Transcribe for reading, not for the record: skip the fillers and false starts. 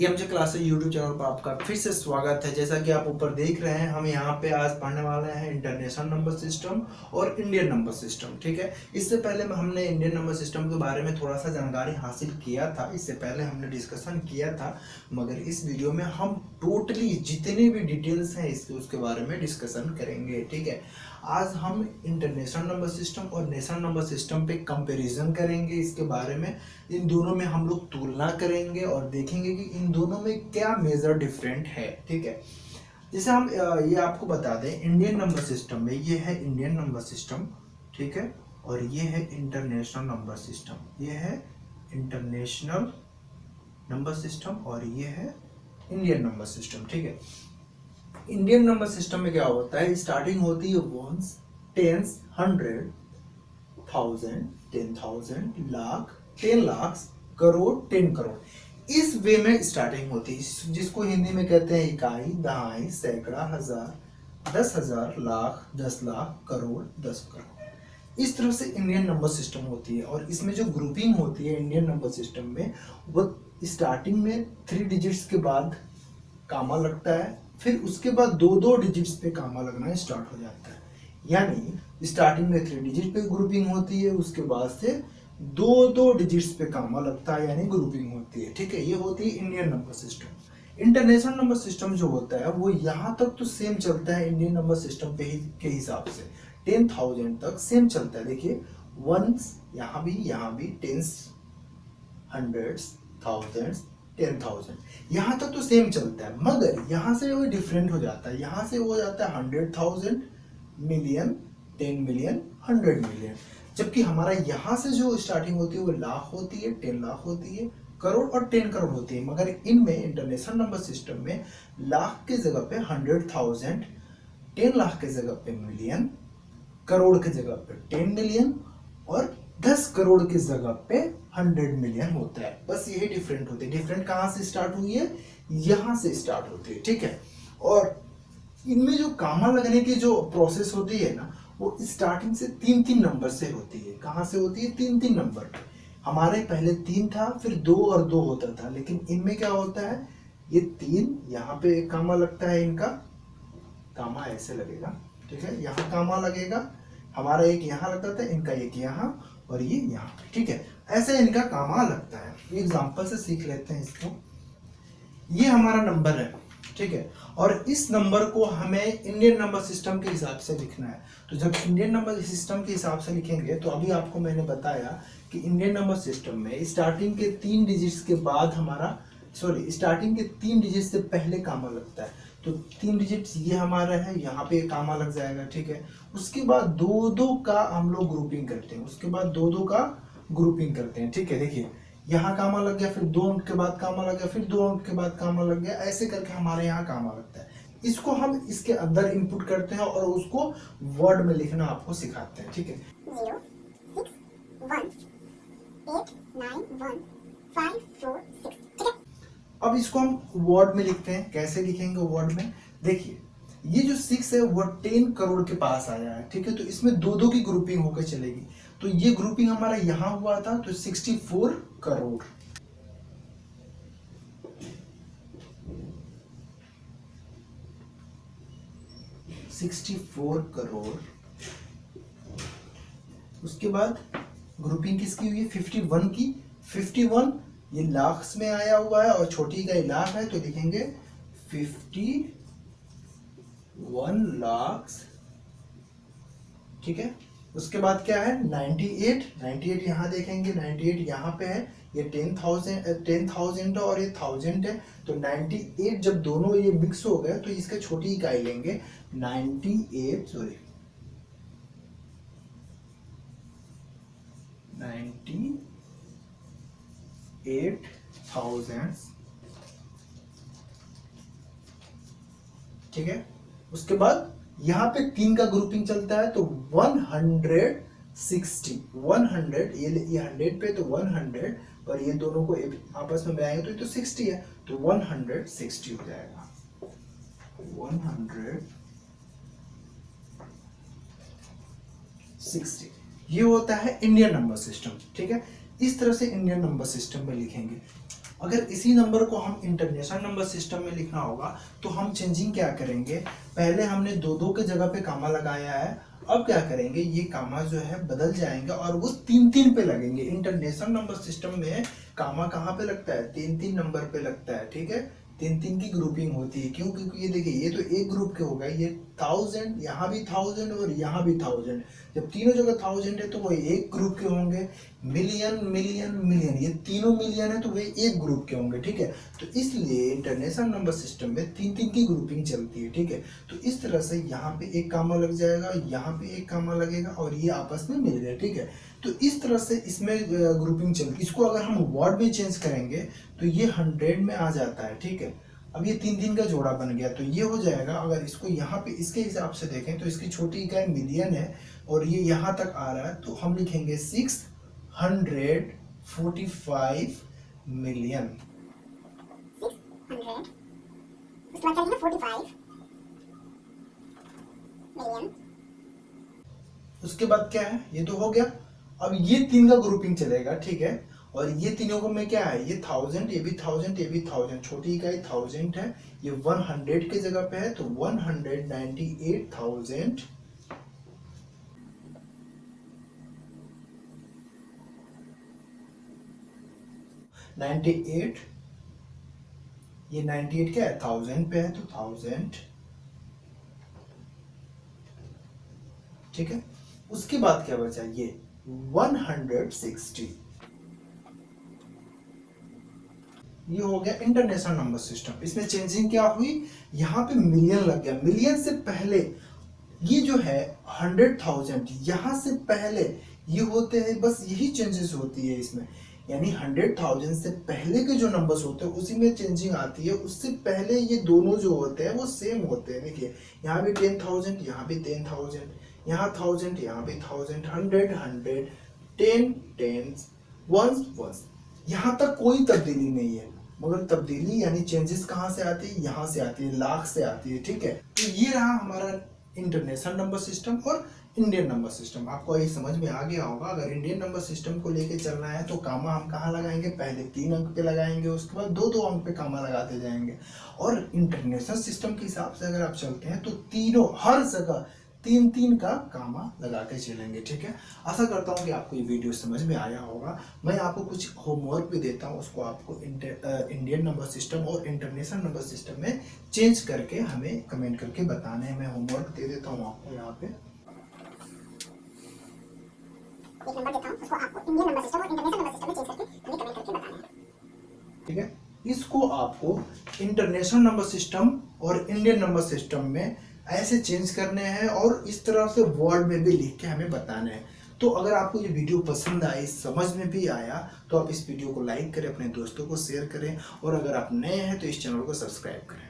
EMJ classes YouTube channel पर आपका फिर से स्वागत है। जैसा कि आप ऊपर देख रहे हैं, हम यहाँ पे आज पढ़ने वाले हैं इंटरनेशनल नंबर सिस्टम और इंडियन नंबर सिस्टम। ठीक है, इससे पहले हमने इंडियन नंबर सिस्टम के बारे में थोड़ा सा जानकारी हासिल किया था, इससे पहले हमने डिस्कशन किया था, मगर इस वीडियो में हम टोटली जितने भी डिटेल्स हैं उसके बारे में डिस्कशन करेंगे। ठीक है, आज हम इंटरनेशनल नंबर सिस्टम और नेशनल नंबर सिस्टम पे कंपैरिजन करेंगे। इसके बारे में इन दोनों में हम लोग तुलना करेंगे और देखेंगे कि इन दोनों में क्या मेजर डिफरेंट है। ठीक है, जैसे हम ये आपको बता दें, इंडियन नंबर सिस्टम में ये है इंडियन नंबर सिस्टम, ठीक है, और ये है इंटरनेशनल नंबर सिस्टम। ये है इंटरनेशनल नंबर सिस्टम और ये है इंडियन नंबर सिस्टम। ठीक है, इंडियन नंबर सिस्टम में क्या होता है, स्टार्टिंग होती है वंस, टेंस, 100, 1000, 10,000, लाख, 10 लाख, करोड़, 10 करोड़। इस वे में स्टार्टिंग होती है, जिसको हिंदी में कहते हैं इकाई, दहाई, सैकड़ा, हजार, 10,000, लाख, 10 लाख, करोड़, 10 करोड़। इस तरह से इंडियन नंबर सिस्टम होती है। और इसमें जो ग्रुपिंग होती है इंडियन नंबर सिस्टम में, वो स्टार्टिंग में 3 डिजिट्स के बाद कामा लगता है, फिर उसके बाद 2-2 डिजिट्स पे कामा लगना स्टार्ट हो जाता है। यानी स्टार्टिंग में 3 डिजिट पे ग्रुपिंग होती है, उसके बाद से 2-2 डिजिट्स पे कामा लगता है, यानी ग्रुपिंग होती है। ठीक है, ये होती है Indian number system. International number system जो होता है वो यहाँ तक तो सेम चलता है इंडियन नंबर सिस्टम पे ही के हिसाब से, 10,000 तक सेम चलता है। देखिए, वंस यहाँ भी टेंस, हंड्रेड्स, थाउजेंड्स, 10,000, यहाँ तक तो सेम चलता है, मगर यहाँ से वो डिफरेंट हो जाता है। यहाँ से वो हो जाता है 100,000, मिलियन, 10 मिलियन, 100 मिलियन। जबकि हमारा यहाँ से जो स्टार्टिंग होती है वो लाख होती है, 10 लाख होती है, करोड़ और 10 करोड़ होती है। मगर इनमें इंटरनेशनल नंबर सिस्टम में लाख के जगह पे 100,000, 10 लाख के जगह पे मिलियन, करोड़ के जगह पे 10 मिलियन और 10 करोड़ की जगह पे 100 मिलियन होता है। बस यही डिफरेंट होते हैं। डिफरेंट कहाँ से स्टार्ट हुई है, यहाँ से स्टार्ट होती है। ठीक है, और इनमें जो कामा लगने की जो प्रोसेस होती है ना, वो स्टार्टिंग से 3-3 नंबर से होती है। कहाँ से होती है, 3-3 नंबर। हमारे पहले 3 था, फिर 2 और 2 होता था, लेकिन इनमें क्या होता है, ये 3 यहाँ पे एक कामा लगता है, इनका कामा ऐसे लगेगा। ठीक है, यहाँ कामा लगेगा, हमारा एक यहाँ लगता था, इनका एक यहाँ और ये यहाँ। ठीक है, ऐसे इनका कामा लगता है। एग्जाम्पल से सीख लेते हैं इसको। ये हमारा नंबर है, ठीक है, और इस नंबर को हमें इंडियन नंबर सिस्टम के हिसाब से लिखना है। तो जब इंडियन नंबर सिस्टम के हिसाब से लिखेंगे, तो अभी आपको मैंने बताया कि इंडियन नंबर सिस्टम में स्टार्टिंग के 3 डिजिट्स के बाद स्टार्टिंग के 3 डिजिट से पहले कामा लगता है। तो 3 डिजिट्स ये हमारा है, यहाँ पे कामा लग जाएगा। ठीक है, उसके बाद 2-2 का हम लोग ग्रुपिंग करते हैं, उसके बाद 2-2 का ग्रुपिंग करते हैं। ठीक है, देखिए, यहाँ कामा लग गया, फिर 2 अंक के बाद कामा लग गया, फिर 2 अंक के बाद कामा लग गया, ऐसे करके हमारे यहाँ कामा लगता है। इसको हम इसके अंदर इनपुट करते हैं और उसको वर्ड में लिखना आपको सिखाते हैं। ठीक है, 0, 6, 1, 8, 9, 1, 5, 4, 6। ठीक है, अब इसको हम वर्ड में लिखते हैं। कैसे लिखेंगे वर्ड में, देखिए, ये जो 6 है वो 10 करोड़ के पास आया है। ठीक है, तो इसमें 2-2 की ग्रुपिंग होकर चलेगी। तो ये ग्रुपिंग हमारा यहां हुआ था, तो 64 करोड़। उसके बाद ग्रुपिंग किसकी हुई है, 51 की। 51 ये लाख में आया हुआ है और छोटी का लाख है, तो लिखेंगे 51 लाख। ठीक है, उसके बाद क्या है, 98 यहाँ देखेंगे, 98 यहाँ पे है, ये 10,000 और ये 1000 है। तो 98 जब दोनों ये मिक्स हो गए, तो इसका छोटी इकाई लेंगे, 98,000, ठीक है। उसके बाद यहाँ पे 3 का ग्रुपिंग चलता है, तो 160, 100, ये 100 पे, तो 100, और ये दोनों को आपस में मिलाएंगे तो ये तो 60 है, तो 160 हो जाएगा, 160। ये होता है इंडियन नंबर सिस्टम। ठीक है, इस तरह से इंडियन नंबर सिस्टम में लिखेंगे। अगर इसी नंबर को हम इंटरनेशनल नंबर सिस्टम में लिखना होगा तो हम चेंजिंग क्या करेंगे, पहले हमने 2-2 के जगह पे कामा लगाया है, अब क्या करेंगे, ये कामा जो है बदल जाएंगे और वो 3-3 पे लगेंगे। इंटरनेशनल नंबर सिस्टम में कामा कहाँ पे लगता है, 3-3 नंबर पे लगता है, ठीक है। 3-3 की ग्रुपिंग होती है, क्यों, क्योंकि ये देखिए ये तो एक ग्रुप के हो गए, ये 1000, यहाँ भी 1000 और यहाँ भी 1000, जब तीनों जगह 1000 है तो वो एक ग्रुप के होंगे। मिलियन मिलियन मिलियन, ये तीनों मिलियन है तो वे एक ग्रुप के होंगे, ठीक है। तो इसलिए इंटरनेशनल नंबर सिस्टम में 3-3 की ग्रुपिंग चलती है, ठीक है। तो इस तरह से यहाँ पे एक कामा लग जाएगा, यहाँ पे एक कामा लगेगा और ये आपस में मिल गए, ठीक है। तो इस तरह से इसमें ग्रुपिंग चलती। इसको अगर हम वर्ड में चेंज करेंगे तो ये 100 में आ जाता है, ठीक है। अब ये 3-3 का जोड़ा बन गया तो ये हो जाएगा। अगर इसको यहाँ पे इसके हिसाब से देखें तो इसकी छोटी इकाई मिलियन है और ये यहाँ तक आ रहा है, तो हम लिखेंगे 645 मिलियन। 600, उसके बाद चलेंगे 45 मिलियन। उसके बाद क्या है, ये तो हो गया। अब ये 3 का ग्रुपिंग चलेगा, ठीक है। और ये तीनों को में क्या है, ये 1000, ये भी 1000, ये भी 1000, छोटी इकाई 1000 है, ये 100 के जगह पे है तो 198,000 98, ये 98 क्या है, 1000 पे है तो 1000, ठीक है। उसके बाद क्या बचा, ये 160, ये हो गया इंटरनेशनल नंबर सिस्टम। इसमें चेंजिंग क्या हुई, यहाँ पे मिलियन लग गया। मिलियन से पहले ये जो है 100,000, यहाँ से पहले ये होते हैं, बस यही चेंजेस होती है इसमें। यानी 100,000 से पहले के जो नंबर्स होते हैं उसी में चेंजिंग आती है, उससे पहले ये दोनों जो होते हैं वो सेम होते हैं। देखिए यहाँ भी 10,000, यहाँ भी 10,000, यहाँ 1000, यहाँ भी 1000, 100 100, 10 10, 1 1, यहाँ तक कोई तब्दीली नहीं है। मगर तब्दीली यानी चेंजेस कहाँ से आती है, यहाँ से आती है, लाख से आती है, ठीक है। तो ये रहा हमारा इंटरनेशनल नंबर सिस्टम और इंडियन नंबर सिस्टम। आपको ये समझ में आ गया होगा। अगर इंडियन नंबर सिस्टम को लेके चलना है तो कामा हम कहाँ लगाएंगे, पहले 3 अंक पे लगाएंगे, उसके बाद 2-2 अंक पे कामा लगाते जाएंगे। और इंटरनेशनल सिस्टम के हिसाब से अगर आप चलते हैं तो तीनों हर जगह 3-3 का कामा लगा के चलेंगे, ठीक है। आशा करता हूँ कि आपको ये वीडियो समझ में आया होगा। मैं आपको कुछ होमवर्क भी देता हूँ, उसको आपको इंडियन नंबर सिस्टम और इंटरनेशनल नंबर सिस्टम में चेंज करके हमें कमेंट करके बताना है। मैं होमवर्क दे देता हूँ आपको यहाँ पे। एक नंबर देता हूँ, उसको आपको इंडियन नंबर सिस्टम और इंटरनेशनल नंबर सिस्टम में चेंज करके हमें कमेंट करके बताना है, ठीक है। इसको आपको इंटरनेशनल नंबर सिस्टम और इंडियन नंबर सिस्टम में ऐसे चेंज करने हैं और इस तरह से वर्ड में भी लिख के हमें बताना है। तो अगर आपको ये वीडियो पसंद आई, समझ में भी आया, तो आप इस वीडियो को लाइक करें, अपने दोस्तों को शेयर करें और अगर आप नए हैं तो इस चैनल को सब्सक्राइब करें।